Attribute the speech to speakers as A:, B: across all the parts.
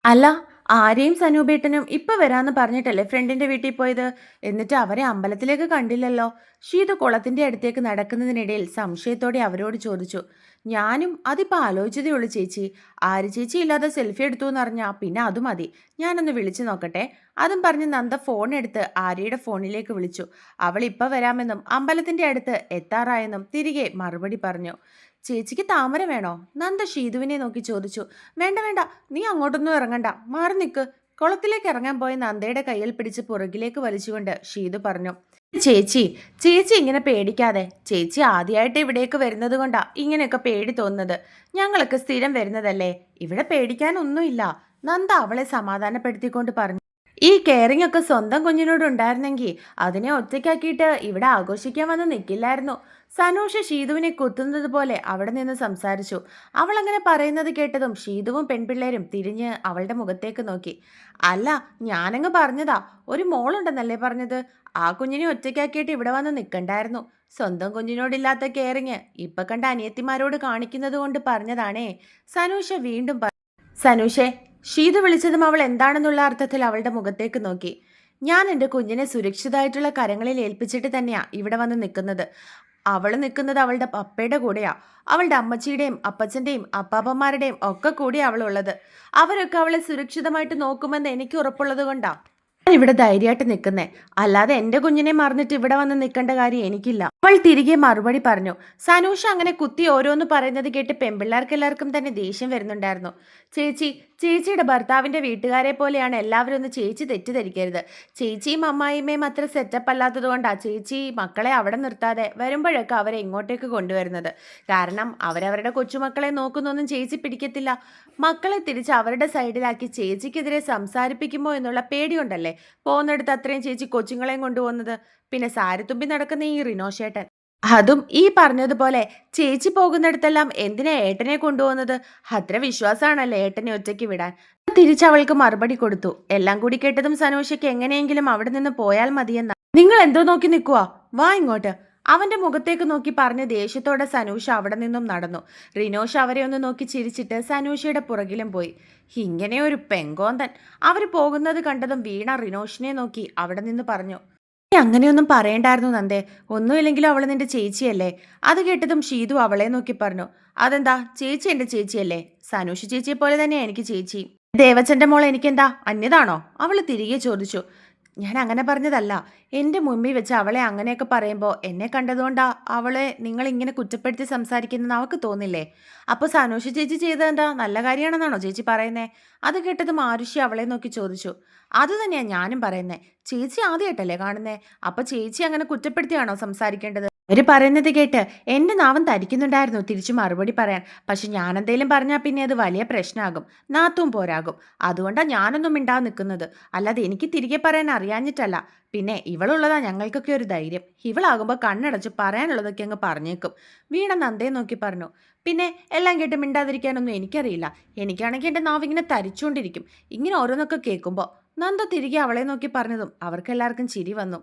A: അല്ല, ആരെയും സനൂപേട്ടനും ഇപ്പൊ വരാന്ന് പറഞ്ഞിട്ടല്ലേ ഫ്രണ്ടിന്റെ വീട്ടിൽ പോയത്? എന്നിട്ട് അവരെ അമ്പലത്തിലേക്ക് കണ്ടില്ലല്ലോ. ഷീതു കുളത്തിന്റെ അടുത്തേക്ക് നടക്കുന്നതിനിടയിൽ സംശയത്തോടെ അവരോട് ചോദിച്ചു. ഞാനും അതിപ്പോ ആലോചിച്ചതേ ഉള്ളൂ ചേച്ചി. ആര് ചേച്ചി ഇല്ലാതെ സെൽഫി എടുത്തു എന്നറിഞ്ഞാ പിന്നെ അത് മതി. ഞാനൊന്ന് വിളിച്ചു നോക്കട്ടെ. അതും പറഞ്ഞ് നന്ദ ഫോൺ എടുത്ത് ആര്യയുടെ ഫോണിലേക്ക് വിളിച്ചു. അവൾ ഇപ്പൊ വരാമെന്നും അമ്പലത്തിന്റെ അടുത്ത് എത്താറായെന്നും തിരികെ മറുപടി പറഞ്ഞു. ചേച്ചിക്ക് താമര വേണോ? നന്ദ ഷീതുവിനെ നോക്കി ചോദിച്ചു. വേണ്ട വേണ്ട, നീ അങ്ങോട്ടൊന്നും ഇറങ്ങണ്ട, മാറി നിൽക്ക്. കുളത്തിലേക്ക് ഇറങ്ങാൻ പോയ നന്ദയുടെ കയ്യിൽ പിടിച്ച് പുറകിലേക്ക് വലിച്ചുകൊണ്ട് ഷീതു പറഞ്ഞു. ചേച്ചി ചേച്ചി ഇങ്ങനെ പേടിക്കാതെ. ചേച്ചി ആദ്യമായിട്ട് ഇവിടേക്ക് വരുന്നത് കൊണ്ടാ ഇങ്ങനെയൊക്കെ പേടി തോന്നുന്നത്. ഞങ്ങളൊക്കെ സ്ഥിരം വരുന്നതല്ലേ, ഇവിടെ പേടിക്കാനൊന്നുമില്ല. നന്ദ അവളെ സമാധാനപ്പെടുത്തിക്കൊണ്ട് പറഞ്ഞു. ഈ കെയറിംഗ് ഒക്കെ സ്വന്തം കുഞ്ഞിനോട് ഉണ്ടായിരുന്നെങ്കിൽ അതിനെ ഒറ്റയ്ക്കാക്കിയിട്ട് ഇവിടെ ആഘോഷിക്കാൻ വന്ന് നിൽക്കില്ലായിരുന്നു. സനൂഷ ഷീതുവിനെ കുത്തുന്നത് പോലെ അവിടെ നിന്ന് സംസാരിച്ചു. അവൾ അങ്ങനെ പറയുന്നത് കേട്ടതും ഷീതുവും പെൺപിള്ളേരും തിരിഞ്ഞ് അവളുടെ മുഖത്തേക്ക് നോക്കി. അല്ല, ഞാനങ്ങ് പറഞ്ഞതാ. ഒരു മോളുണ്ടെന്നല്ലേ പറഞ്ഞത്? ആ കുഞ്ഞിനെ ഒറ്റയ്ക്കാക്കിയിട്ട് ഇവിടെ വന്ന് നിൽക്കണ്ടായിരുന്നു. സ്വന്തം കുഞ്ഞിനോടില്ലാത്ത കെയറിങ് ഇപ്പൊ കണ്ട അനിയത്തിമാരോട് കാണിക്കുന്നത് കൊണ്ട് പറഞ്ഞതാണേ. സനൂഷ വീണ്ടും സനൂഷേ, ഷീതു വിളിച്ചതും അവൾ എന്താണെന്നുള്ള അർത്ഥത്തിൽ അവളുടെ മുഖത്തേക്ക് നോക്കി. ഞാൻ എൻ്റെ കുഞ്ഞിനെ സുരക്ഷിതമായിട്ടുള്ള കരങ്ങളിൽ ഏൽപ്പിച്ചിട്ട് തന്നെയാ ഇവിടെ വന്ന് നിൽക്കുന്നത്. അവൾ നിൽക്കുന്നത് അവളുടെ പപ്പയുടെ കൂടെയാ. അവളുടെ അമ്മച്ചിയുടെയും അപ്പച്ചൻ്റെയും അപ്പാപ്പന്മാരുടെയും ഒക്കെ കൂടിയാ അവളുള്ളത്. അവരൊക്കെ അവളെ സുരക്ഷിതമായിട്ട് നോക്കുമെന്ന് എനിക്ക് ഉറപ്പുള്ളത് കൊണ്ടാ ഞാൻ ഇവിടെ ധൈര്യമായിട്ട് നിൽക്കുന്നേ. അല്ലാതെ എൻ്റെ കുഞ്ഞിനെ മറന്നിട്ട് ഇവിടെ വന്ന് നിൽക്കേണ്ട കാര്യം എനിക്കില്ല. അവൾ തിരികെ മറുപടി പറഞ്ഞു. സനൂഷ അങ്ങനെ കുത്തി ഓരോന്ന് പറയുന്നത് കേട്ട് പെൺപിള്ളേർക്ക് എല്ലാവർക്കും തന്നെ ദേഷ്യം വരുന്നുണ്ടായിരുന്നു. ചേച്ചി, ചേച്ചിയുടെ ഭർത്താവിൻ്റെ വീട്ടുകാരെ പോലെയാണ് എല്ലാവരും ഒന്ന് ചേച്ചി തെറ്റിദ്ധരിക്കരുത്. ചേച്ചിയും അമ്മായിമ്മയും അത്ര സെറ്റപ്പ് അല്ലാത്തത് കൊണ്ടാണ് ചേച്ചി മക്കളെ അവിടെ നിർത്താതെ വരുമ്പോഴൊക്കെ അവരെ ഇങ്ങോട്ടേക്ക് കൊണ്ടുവരുന്നത്. കാരണം അവരവരുടെ കൊച്ചുമക്കളെ നോക്കുന്നൊന്നും ചേച്ചി പിടിക്കത്തില്ല. മക്കളെ തിരിച്ച് അവരുടെ സൈഡിലാക്കി ചേച്ചിക്കെതിരെ സംസാരിപ്പിക്കുമോ എന്നുള്ള പേടിയുണ്ടല്ലേ പോകുന്നിടത്ത് അത്രയും ചേച്ചി കൊച്ചുങ്ങളെയും കൊണ്ടുപോകുന്നത്. പിന്നെ സാരിത്തുമ്പി നടക്കുന്ന ഈ റിനോഷേട്ടൻ, അതും ഈ പറഞ്ഞതുപോലെ ചേച്ചി പോകുന്നിടത്തെല്ലാം എന്തിനാ ഏട്ടനെ കൊണ്ടുപോകുന്നത്? അത്ര വിശ്വാസമാണല്ലേ ഏട്ടനെ ഒറ്റയ്ക്ക് വിടാൻ? തിരിച്ചവൾക്ക് മറുപടി കൊടുത്തു. എല്ലാം കൂടി കേട്ടതും സനോഷയ്ക്ക് എങ്ങനെയെങ്കിലും അവിടെ നിന്ന് പോയാൽ മതിയെന്ന. നിങ്ങൾ എന്തോ നോക്കി നിൽക്കുവാ, വാ ഇങ്ങോട്ട്. അവന്റെ മുഖത്തേക്ക് നോക്കി പറഞ്ഞ് ദേഷ്യത്തോടെ സനൂഷ അവിടെ നിന്നും നടന്നു. റിനോഷ് അവരെ ഒന്ന് നോക്കി ചിരിച്ചിട്ട് സനൂഷയുടെ പുറകിലും പോയി. ഇങ്ങനെ ഒരു പെങ്കോന്തൻ. അവർ പോകുന്നത് കണ്ടതും വീണ റിനോഷിനെ നോക്കി അവിടെ നിന്ന് പറഞ്ഞു. നീ അങ്ങനെയൊന്നും പറയണ്ടായിരുന്നു നന്ദേ. ഒന്നുമില്ലെങ്കിലും അവൾ നിന്റെ ചേച്ചിയല്ലേ. അത് കേട്ടതും ഷീതു അവളെ നോക്കി പറഞ്ഞു. അതെന്താ, ചേച്ചി എന്റെ ചേച്ചിയല്ലേ? സനൂഷ് ചേച്ചിയെ പോലെ തന്നെയാ എനിക്ക് ചേച്ചി. ദേവച്ചന്റെ മോൾ എനിക്കെന്താ അന്യതാണോ? അവൾ തിരികെ ചോദിച്ചു. ഞാൻ അങ്ങനെ പറഞ്ഞതല്ല. എൻ്റെ മുമ്പിൽ വെച്ച് അവളെ അങ്ങനെയൊക്കെ പറയുമ്പോൾ എന്നെ കണ്ടതുകൊണ്ടാ അവളെ നിങ്ങൾ ഇങ്ങനെ കുറ്റപ്പെടുത്തി സംസാരിക്കുന്നതെന്ന് അവൾക്ക് തോന്നില്ലേ? അപ്പോൾ സനൂഷ് ചേച്ചി ചെയ്തതെന്താ നല്ല കാര്യമാണെന്നാണോ ചേച്ചി പറയുന്നേ? അത് കേട്ടതും ആരുഷി അവളെ നോക്കി ചോദിച്ചു. അത് തന്നെയാ ഞാനും പറയുന്നേ. ചേച്ചി ആദ്യമായിട്ടല്ലേ കാണുന്നേ? അപ്പൊ ചേച്ചി അങ്ങനെ കുറ്റപ്പെടുത്തിയാണോ സംസാരിക്കേണ്ടത്? അവര് പറയുന്നത് കേട്ട് എന്റെ നാവൻ തരിക്കുന്നുണ്ടായിരുന്നു തിരിച്ചു മറുപടി പറയാൻ. പക്ഷെ ഞാനെന്തേലും പറഞ്ഞാൽ പിന്നെ അത് വലിയ പ്രശ്നമാകും, നാത്തും പോരാകും. അതുകൊണ്ടാ ഞാനൊന്നും മിണ്ടാതെ നിൽക്കുന്നത്. അല്ലാതെ എനിക്ക് തിരികെ പറയാൻ അറിയാഞ്ഞിട്ടല്ല. പിന്നെ ഇവളുള്ളതാ ഞങ്ങൾക്കൊക്കെ ഒരു ധൈര്യം. ഇവളാകുമ്പോൾ കണ്ണടച്ച് പറയാനുള്ളതൊക്കെ അങ്ങ് പറഞ്ഞേക്കും. വീണ നന്ദയെ നോക്കി പറഞ്ഞു. പിന്നെ എല്ലാം കേട്ട് മിണ്ടാതിരിക്കാനൊന്നും എനിക്കറിയില്ല. എനിക്കാണെങ്കിൽ എൻ്റെ നാവിങ്ങനെ തരിച്ചുകൊണ്ടിരിക്കും ഇങ്ങനെ ഓരോന്നൊക്കെ കേൾക്കുമ്പോൾ. നന്ദ തിരികെ അവളെ നോക്കി പറഞ്ഞതും അവർക്കെല്ലാവർക്കും ചിരി വന്നു.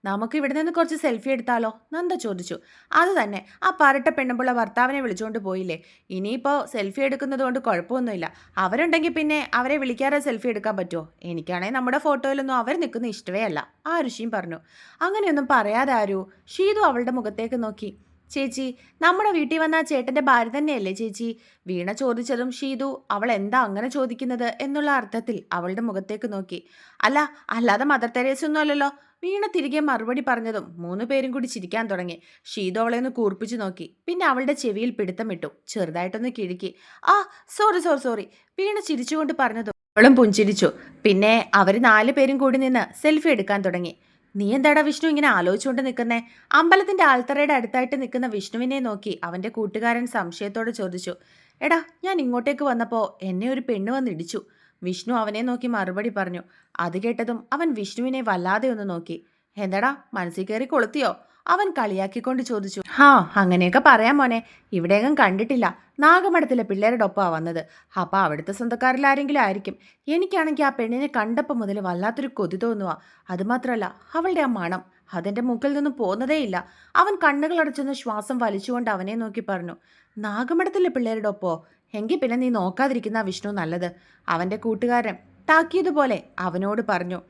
A: നമുക്ക് ഇവിടെ നിന്ന് കുറച്ച് സെൽഫി എടുത്താലോ? നന്ദ ചോദിച്ചു. അത് തന്നെ, ആ പാരട്ട പെണ്ണുമ്പുള്ള ഭർത്താവിനെ വിളിച്ചുകൊണ്ട് പോയില്ലേ? ഇനിയിപ്പോൾ സെൽഫി എടുക്കുന്നത് കൊണ്ട് കുഴപ്പമൊന്നുമില്ല. അവരുണ്ടെങ്കിൽ പിന്നെ അവരെ വിളിക്കാതെ സെൽഫി എടുക്കാൻ പറ്റുമോ? എനിക്കാണെങ്കിൽ നമ്മുടെ ഫോട്ടോയിലൊന്നും അവർ നിൽക്കുന്ന ഇഷ്ടമേ അല്ല, ആ ഋഷിയും പറഞ്ഞു. അങ്ങനെയൊന്നും പറയാതെ ആരൂ. ഷീതു അവളുടെ മുഖത്തേക്ക് നോക്കി. ചേച്ചി, നമ്മുടെ വീട്ടിൽ വന്ന ചേട്ടന്റെ ഭാര്യ തന്നെയല്ലേ ചേച്ചി? വീണ ചോദിച്ചതും ഷീതു അവൾ എന്താ അങ്ങനെ ചോദിക്കുന്നത് എന്നുള്ള അർത്ഥത്തിൽ അവളുടെ മുഖത്തേക്ക് നോക്കി. അല്ല, അല്ലാതെ മദർ തെരേസ ഒന്നും അല്ലല്ലോ. വീണ തിരികെ മറുപടി പറഞ്ഞതും 3 പേരും കൂടി ചിരിക്കാൻ തുടങ്ങി. ഷീതു അവളെ ഒന്ന് കൂർപ്പിച്ചു നോക്കി. പിന്നെ അവളുടെ ചെവിയിൽ പിടുത്തമിട്ടു, ചെറുതായിട്ടൊന്ന് കിഴുക്കി. ആ, സോറി സോറി സോറി, വീണ ചിരിച്ചുകൊണ്ട് പറഞ്ഞതും അവളും പുഞ്ചിരിച്ചു. പിന്നെ അവർ 4 പേരും കൂടി നിന്ന് സെൽഫി എടുക്കാൻ തുടങ്ങി. നീ എന്താടാ വിഷ്ണു ഇങ്ങനെ ആലോചിച്ചുകൊണ്ട് നിൽക്കുന്നേ? അമ്പലത്തിന്റെ ആൽത്തറയുടെ അടുത്തായിട്ട് നിൽക്കുന്ന വിഷ്ണുവിനെ നോക്കി അവന്റെ കൂട്ടുകാരൻ സംശയത്തോടെ ചോദിച്ചു. എടാ, ഞാൻ ഇങ്ങോട്ടേക്ക് വന്നപ്പോൾ എന്നെ ഒരു പെണ്ണ് വന്നിടിച്ചു. വിഷ്ണു അവനെ നോക്കി മറുപടി പറഞ്ഞു. അത് കേട്ടതും അവൻ വിഷ്ണുവിനെ വല്ലാതെ ഒന്ന് നോക്കി. എന്താടാ, മനസ്സിൽ കയറി കൊളുത്തിയോ? അവൻ കളിയാക്കിക്കൊണ്ട് ചോദിച്ചു. ഹാ, അങ്ങനെയൊക്കെ പറയാം മോനെ. ഇവിടെയൊന്നും കണ്ടിട്ടില്ല. നാഗമഠത്തിലെ പിള്ളേരുടെ ഒപ്പമാണ് വന്നത്. അപ്പം അവിടുത്തെ സ്വന്തക്കാരിൽ ആരെങ്കിലും ആയിരിക്കും. എനിക്കാണെങ്കിൽ ആ പെണ്ണിനെ കണ്ടപ്പോൾ മുതൽ വല്ലാത്തൊരു കൊതി തോന്നുക. അതുമാത്രമല്ല, അവളുടെ ആ മണം അതെൻ്റെ മൂക്കിൽ നിന്നും പോകുന്നതേയില്ല. അവൻ കണ്ണുകളടച്ചൊന്ന് ശ്വാസം വലിച്ചുകൊണ്ട് അവനെ നോക്കി പറഞ്ഞു. നാഗമഠത്തിലെ പിള്ളേരുടെ ഒപ്പോ? എങ്കിൽ പിന്നെ നീ നോക്കാതിരിക്കുന്ന വിഷ്ണു നല്ലത്. അവൻ്റെ കൂട്ടുകാരൻ താക്കിയതുപോലെ അവനോട് പറഞ്ഞു.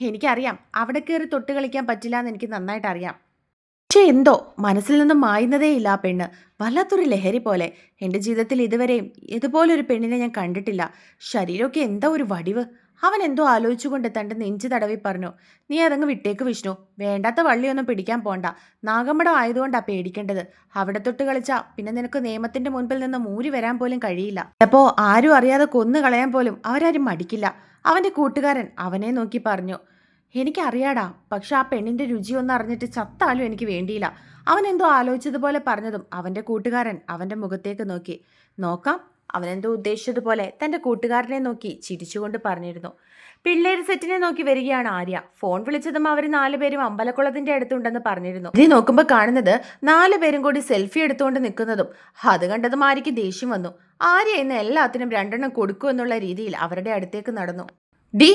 A: എനിക്കറിയാം അവിടെ കയറി തൊട്ട് കളിക്കാൻ പറ്റില്ല എന്ന് എനിക്ക് നന്നായിട്ട് അറിയാം. പക്ഷേ എന്തോ മനസ്സിൽ നിന്നും മായുന്നതേയില്ല ആ പെണ്ണ്. വല്ലാത്തൊരു ലഹരി പോലെ. എൻ്റെ ജീവിതത്തിൽ ഇതുവരെയും ഇതുപോലൊരു പെണ്ണിനെ ഞാൻ കണ്ടിട്ടില്ല. ശരീരമൊക്കെ എന്താ ഒരു വടിവ്. അവൻ എന്തോ ആലോചിച്ചുകൊണ്ട് തൻ്റെ നെഞ്ചു തടവി പറഞ്ഞു. നീ അതങ്ങ് വിട്ടേക്ക് വിഷ്ണു. വേണ്ടാത്ത വള്ളിയൊന്നും പിടിക്കാൻ പോണ്ട. നാഗമ്പടം ആയതുകൊണ്ടാ പേടിക്കേണ്ടത്. അവിടെ തൊട്ട് കളിച്ചാ പിന്നെ നിനക്ക് നിയമത്തിന്റെ മുൻപിൽ നിന്ന് മൂരി വരാൻ പോലും കഴിയില്ല. അപ്പോൾ ആരും അറിയാതെ കൊന്നു കളയാൻ പോലും അവരാരും മടിക്കില്ല. അവൻ്റെ കൂട്ടുകാരൻ അവനെ നോക്കി പറഞ്ഞു. എനിക്കറിയാടാ, പക്ഷെ ആ പെണ്ണിന്റെ രുചിയൊന്നും അറിഞ്ഞിട്ട് ചത്താലും എനിക്ക് വേണ്ടിയില്ല. അവൻ എന്തോ ആലോചിച്ചതുപോലെ പറഞ്ഞതും അവന്റെ കൂട്ടുകാരൻ അവന്റെ മുഖത്തേക്ക് നോക്കി. നോക്കാം. അവനെന്തോ ഉദ്ദേശിച്ചതുപോലെ തന്റെ കൂട്ടുകാരനെ നോക്കി ചിരിച്ചുകൊണ്ട് പറഞ്ഞിരുന്നു. പിള്ളേർ സെറ്റിനെ നോക്കി വരികയാണ് ആര്യ. ഫോൺ വിളിച്ചതും അവർ 4 പേരും അമ്പലക്കുളത്തിന്റെ അടുത്തുണ്ടെന്ന് പറഞ്ഞിരുന്നു. ഇത് നോക്കുമ്പോൾ കാണുന്നത് 4 പേരും കൂടി സെൽഫി എടുത്തുകൊണ്ട് നിൽക്കുന്നതും. അത് കണ്ടതും ആര്യയ്ക്ക് ദേഷ്യം വന്നു. ആര്യ ഇന്ന് എല്ലാത്തിനും 2 കൊടുക്കുമെന്നുള്ള രീതിയിൽ അവരുടെ അടുത്തേക്ക് നടന്നു. ഡി,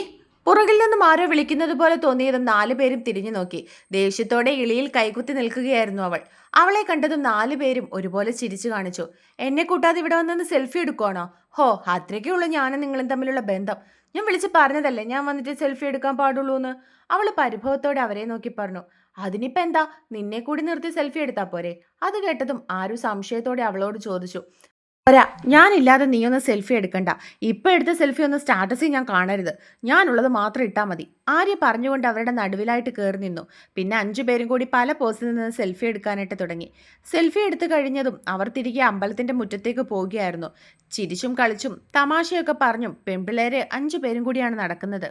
A: പുറകിൽ നിന്നും ആരോ വിളിക്കുന്നത് പോലെ തോന്നിയതും 4 പേരും തിരിഞ്ഞു നോക്കി. ദേഷ്യത്തോടെ ഇളിയിൽ കൈകുത്തി നിൽക്കുകയായിരുന്നു അവൾ. അവളെ കണ്ടതും 4 പേരും ഒരുപോലെ ചിരിച്ചു കാണിച്ചു. എന്നെ കൂട്ടാതെ ഇവിടെ വന്നൊന്ന് സെൽഫി എടുക്കുവാണോ? ഹോ, അത്രയ്ക്കേ ഉള്ളൂ ഞാനും നിങ്ങളും തമ്മിലുള്ള ബന്ധം. ഞാൻ വിളിച്ച് പറഞ്ഞതല്ലേ ഞാൻ വന്നിട്ട് സെൽഫി എടുക്കാൻ പാടുള്ളൂ എന്ന്. അവൾ പരിഭവത്തോടെ അവരെ നോക്കി പറഞ്ഞു. അതിനിപ്പോ എന്താ, നിന്നെ കൂടി നിർത്തി സെൽഫി എടുത്താ പോരെ? അത് കേട്ടതും ആരു സംശയത്തോടെ അവളോട് ചോദിച്ചു. പോരാ, ഞാനില്ലാതെ നീയൊന്ന് സെൽഫി എടുക്കണ്ട. ഇപ്പം എടുത്ത സെൽഫി ഒന്ന് സ്റ്റാറ്റസിൽ ഞാൻ കാണരുത്. ഞാനുള്ളത് മാത്രം ഇട്ടാൽ മതി. ആര്യ പറഞ്ഞുകൊണ്ട് അവരുടെ നടുവിലായിട്ട് കയറി നിന്നു. പിന്നെ 5 പേരും കൂടി പല പോസിൽ നിന്ന് സെൽഫി എടുക്കാനായിട്ട് തുടങ്ങി. സെൽഫി എടുത്തു കഴിഞ്ഞതും അവർ തിരികെ അമ്പലത്തിന്റെ മുറ്റത്തേക്ക് പോവുകയായിരുന്നു. ചിരിച്ചും കളിച്ചും തമാശയൊക്കെ പറഞ്ഞും പെൺപിള്ളേരെ 5 പേരും കൂടിയാണ് നടക്കുന്നത്.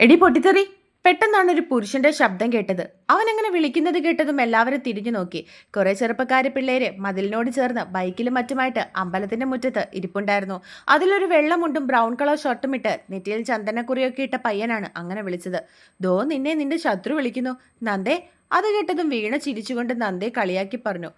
A: എടി പൊട്ടിത്തെറി! പെട്ടെന്നാണ് ഒരു പുരുഷന്റെ ശബ്ദം കേട്ടത്. അവനങ്ങനെ വിളിക്കുന്നത് കേട്ടതും എല്ലാവരും തിരിഞ്ഞു നോക്കി. കുറെ ചെറുപ്പക്കാര് പിള്ളേര് മതിലിനോട് ചേർന്ന് ബൈക്കിലും മറ്റുമായിട്ട് അമ്പലത്തിന്റെ മുറ്റത്ത് ഇരിപ്പുണ്ടായിരുന്നു. അതിലൊരു വെള്ളമുണ്ടും ബ്രൗൺ കളർ ഷർട്ടും ഇട്ട് നെറ്റിയിൽ ചന്ദനക്കുറിയൊക്കെ ഇട്ട പയ്യനാണ് അങ്ങനെ വിളിച്ചത്. ദോ നിന്നെ നിന്റെ ശത്രു വിളിക്കുന്നു നന്ദേ. അത് കേട്ടതും വീണ ചിരിച്ചുകൊണ്ട് നന്ദയെ കളിയാക്കി പറഞ്ഞു.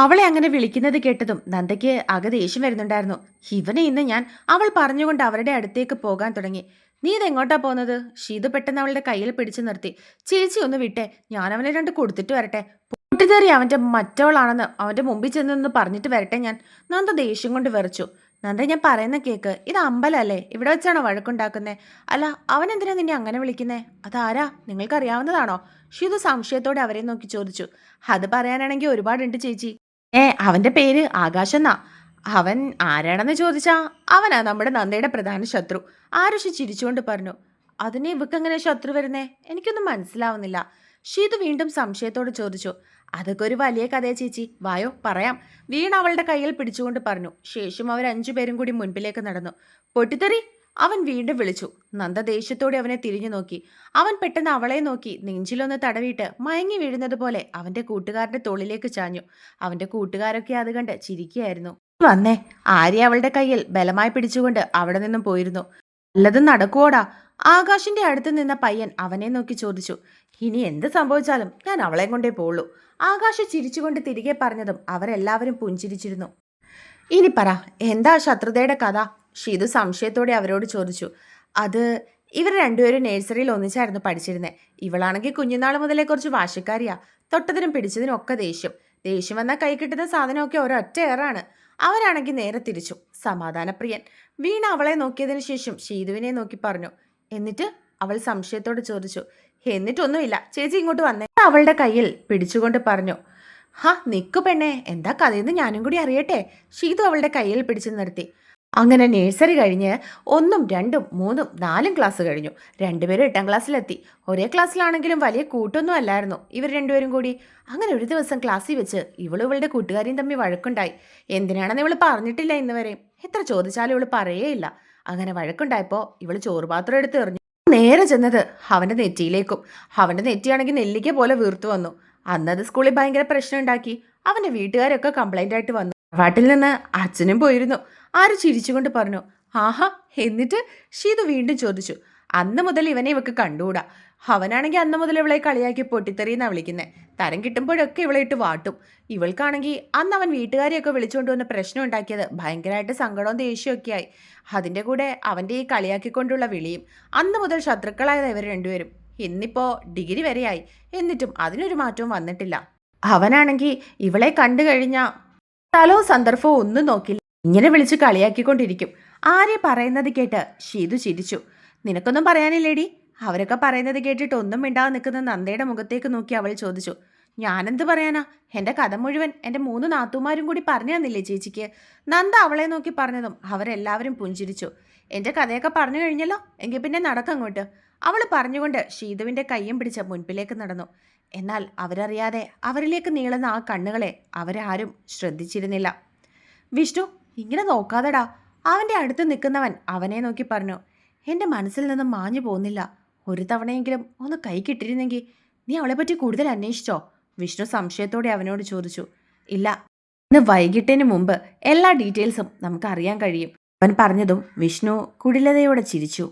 A: അവളെ അങ്ങനെ വിളിക്കുന്നത് കേട്ടതും നന്ദയ്ക്ക് ആകെ ദേഷ്യം വരുന്നുണ്ടായിരുന്നു. ഇവനെ ഇന്ന് ഞാൻ, അവൾ പറഞ്ഞുകൊണ്ട് അവരുടെ അടുത്തേക്ക് പോകാൻ തുടങ്ങി. നീ ഇതെങ്ങോട്ടാ പോകുന്നത്? ഷീതു പെട്ടെന്ന് അവളുടെ കയ്യിൽ പിടിച്ചു നിർത്തി. ചേച്ചി ഒന്ന് വിട്ടേ, ഞാൻ അവനെ 2 കൊടുത്തിട്ട് വരട്ടെ. പൊട്ടിത്തെറി അവന്റെ മറ്റവളാണെന്ന് അവന്റെ മുമ്പിൽ ചെന്നൊന്ന് പറഞ്ഞിട്ട് വരട്ടെ ഞാൻ. നന്ദ ദേഷ്യം കൊണ്ട് വിറച്ചു. നന്ദ, ഞാൻ പറയുന്ന കേക്ക്. ഇത് അമ്പലല്ലേ? ഇവിടെ വെച്ചാണോ വഴക്കുണ്ടാക്കുന്നേ? അല്ല, അവൻ എന്തിനാ നിന്നെ അങ്ങനെ വിളിക്കുന്നേ? അതാരാ? നിങ്ങൾക്കറിയാവുന്നതാണോ? ഷീതു സംശയത്തോടെ അവരെ നോക്കി ചോദിച്ചു. അത് പറയാനാണെങ്കിൽ ഒരുപാടുണ്ട് ചേച്ചി. അവന്റെ പേര് ആകാശ് എന്നാ. അവൻ ആരാണെന്ന് ചോദിച്ചാ അവനാ നമ്മുടെ നന്ദയുടെ പ്രധാന ശത്രു. ആരുഷി ചിരിച്ചുകൊണ്ട് പറഞ്ഞു. അതിനെ ഇവക്കെങ്ങനെ ശത്രു വരുന്നേ? എനിക്കൊന്നും മനസ്സിലാവുന്നില്ല. ഷീതു വീണ്ടും സംശയത്തോട് ചോദിച്ചു. അതൊക്കെ ഒരു വലിയ കഥയാ ചേച്ചി, വായോ പറയാം. വീണ അവളുടെ കയ്യിൽ പിടിച്ചുകൊണ്ട് പറഞ്ഞു. ശേഷം അവർ 5 പേരും കൂടി മുൻപിലേക്ക് നടന്നു. പൊട്ടിത്തെറി! അവൻ വീണ്ടും വിളിച്ചു. നന്ദ ദേഷ്യത്തോടെ അവനെ തിരിഞ്ഞു നോക്കി. അവൻ പെട്ടെന്ന് അവളെ നോക്കി നെഞ്ചിലൊന്ന് തടവിയിട്ട് മയങ്ങി വീഴുന്നത് പോലെ അവന്റെ കൂട്ടുകാരന്റെ തോളിലേക്ക് ചാഞ്ഞു. അവന്റെ കൂട്ടുകാരൊക്കെ അത് കണ്ട് ചിരിക്കുകയായിരുന്നു. വന്നേ. ആര്യ അവളുടെ കയ്യിൽ ബലമായി പിടിച്ചുകൊണ്ട് അവിടെ നിന്നും പോയിരുന്നു. വല്ലതും നടക്കുവോടാ? ആകാശിന്റെ അടുത്ത് നിന്ന പയ്യൻ അവനെ നോക്കി ചോദിച്ചു. ഇനി എന്ത് സംഭവിച്ചാലും ഞാൻ അവളെ കൊണ്ടേ പോളൂ. ആകാശ് ചിരിച്ചുകൊണ്ട് തിരികെ പറഞ്ഞതും അവരെല്ലാവരും പുഞ്ചിരിച്ചിരുന്നു. ഇനി പറ, എന്താ ശത്രുതയുടെ കഥ? ഷീതു സംശയത്തോടെ അവരോട് ചോദിച്ചു. അത് ഇവർ 2 പേരും നേഴ്സറിയിൽ ഒന്നിച്ചായിരുന്നു പഠിച്ചിരുന്നത്. ഇവളാണെങ്കിൽ കുഞ്ഞുനാൾ മുതലേ കുറച്ച് വാശിക്കാരിയാ. തൊട്ടതിനും പിടിച്ചതിനും ഒക്കെ ദേഷ്യം. ദേഷ്യം വന്നാൽ കൈ കിട്ടുന്ന സാധനമൊക്കെ ഒരൊറ്റ ഏറാണ്. അവരാണെങ്കിൽ നേരെ തിരിച്ചു, സമാധാനപ്രിയൻ. വീണ അവളെ നോക്കിയതിനു ശേഷം ഷീതുവിനെ നോക്കി പറഞ്ഞു. എന്നിട്ട്? അവൾ സംശയത്തോട് ചോദിച്ചു. എന്നിട്ടൊന്നുമില്ല, ചേച്ചി ഇങ്ങോട്ട് വന്നേ. അവളുടെ കയ്യിൽ പിടിച്ചുകൊണ്ട് പറഞ്ഞു. ഹാ, നിക്കു പെണ്ണേ, എന്താ കഥയെന്ന് ഞാനും കൂടി അറിയട്ടെ. ഷീതു അവളുടെ കയ്യിൽ പിടിച്ചു നിർത്തി. അങ്ങനെ നേഴ്സറി കഴിഞ്ഞ് 1ഉം 2ഉം 3ഉം 4ഉം ക്ലാസ് കഴിഞ്ഞു. 2 പേരും 8ാം ക്ലാസ്സിലെത്തി. ഒരേ ക്ലാസ്സിലാണെങ്കിലും വലിയ കൂട്ടൊന്നും അല്ലായിരുന്നു ഇവർ 2 പേരും കൂടി. അങ്ങനെ ഒരു ദിവസം ക്ലാസ്സിൽ വെച്ച് ഇവളുടെ കൂട്ടുകാരിയും തമ്മിൽ വഴക്കുണ്ടായി. എന്തിനാണെന്ന് ഇവള് പറഞ്ഞിട്ടില്ല ഇന്ന് വരെ. എത്ര ചോദിച്ചാലും ഇവള് പറയേയില്ല. അങ്ങനെ വഴക്കുണ്ടായപ്പോൾ ഇവള് ചോറുപാത്രം എടുത്ത് എറിഞ്ഞു. നേരെ ചെന്നത് അവന്റെ നെറ്റിയിലേക്കും. അവന്റെ നെറ്റിയാണെങ്കിൽ നെല്ലിക്ക പോലെ വീർത്തു വന്നു. അന്നത് സ്കൂളിൽ ഭയങ്കര പ്രശ്നം ഉണ്ടാക്കി. അവന്റെ വീട്ടുകാരൊക്കെ കംപ്ലൈന്റ് ആയിട്ട് വന്നു. വാട്ടിൽ നിന്ന് അച്ഛനും പോയിരുന്നു. ആര് ചിരിച്ചുകൊണ്ട് പറഞ്ഞു. ആഹാ, എന്നിട്ട്? ഷീതു വീണ്ടും ചോദിച്ചു. അന്ന് മുതൽ ഇവനെ ഇവക്ക് കണ്ടുകൂടാ. അവനാണെങ്കിൽ അന്ന് മുതൽ ഇവളെ കളിയാക്കി പൊട്ടിത്തെറിയെന്നാ വിളിക്കുന്നത്. തരം കിട്ടുമ്പോഴൊക്കെ ഇവളെ ഇട്ട് വാട്ടും. ഇവൾക്കാണെങ്കിൽ അന്ന് അവൻ വീട്ടുകാരെയൊക്കെ വിളിച്ചുകൊണ്ട് വന്ന് പ്രശ്നം ഉണ്ടാക്കിയത് ഭയങ്കരമായിട്ട് സങ്കടവും ദേഷ്യമൊക്കെ ആയി. അതിൻ്റെ കൂടെ അവൻ്റെ ഈ കളിയാക്കിക്കൊണ്ടുള്ള വിളിയും. അന്ന് മുതൽ ശത്രുക്കളായത് ഇവർ 2 പേരും. ഇന്നിപ്പോൾ ഡിഗ്രി വരെയായി. എന്നിട്ടും അതിനൊരു മാറ്റവും വന്നിട്ടില്ല. അവനാണെങ്കിൽ ഇവളെ കണ്ടു കഴിഞ്ഞാൽ സ്ഥലവും സന്ദർഭവും ഒന്നും നോക്കില്ല. ഇങ്ങനെ വിളിച്ച് കളിയാക്കിക്കൊണ്ടിരിക്കും. ആര്യ പറയുന്നത് കേട്ട് ഷീതു ചിരിച്ചു. നിനക്കൊന്നും പറയാനില്ലേടി? അവരൊക്കെ പറയുന്നത് കേട്ടിട്ട് ഒന്നും മിണ്ടാതെ നിൽക്കുന്ന നന്ദയുടെ മുഖത്തേക്ക് നോക്കി അവൾ ചോദിച്ചു. ഞാനെന്ത് പറയാനാ? എൻ്റെ കഥ മുഴുവൻ എൻ്റെ 3 നാത്തൂമാരും കൂടി പറഞ്ഞു തന്നില്ലേ ചേച്ചിക്ക്? നന്ദ അവളെ നോക്കി പറഞ്ഞതും അവരെല്ലാവരും പുഞ്ചിരിച്ചു. എൻ്റെ കഥയൊക്കെ പറഞ്ഞു കഴിഞ്ഞല്ലോ, എങ്കിൽ പിന്നെ നടക്കങ്ങോട്ട്. അവൾ പറഞ്ഞുകൊണ്ട് ഷീതുവിൻ്റെ കയ്യും പിടിച്ച് മുൻപിലേക്ക് നടന്നു. എന്നാൽ അവരറിയാതെ അവരിലേക്ക് നീളുന്ന ആ കണ്ണുകളെ അവരാരും ശ്രദ്ധിച്ചിരുന്നില്ല. വിഷ്ണു, ഇങ്ങനെ നോക്കാതെടാ. അവൻ്റെ അടുത്ത് നിൽക്കുന്നവൻ അവനെ നോക്കി പറഞ്ഞു. എൻ്റെ മനസ്സിൽ നിന്നും മാഞ്ഞു പോകുന്നില്ല. ഒരു തവണയെങ്കിലും ഒന്ന് കൈ കിട്ടിയിരുന്നെങ്കിൽ. നീ അവളെപ്പറ്റി കൂടുതൽ അന്വേഷിച്ചോ? വിഷ്ണു സംശയത്തോടെ അവനോട് ചോദിച്ചു. ഇല്ല, ഇന്ന് വൈകിട്ടിന് മുമ്പ് എല്ലാ ഡീറ്റെയിൽസും നമുക്ക് അറിയാൻ കഴിയും. അവൻ പറഞ്ഞതും വിഷ്ണു കുടിലതയോടെ ചിരിച്ചു.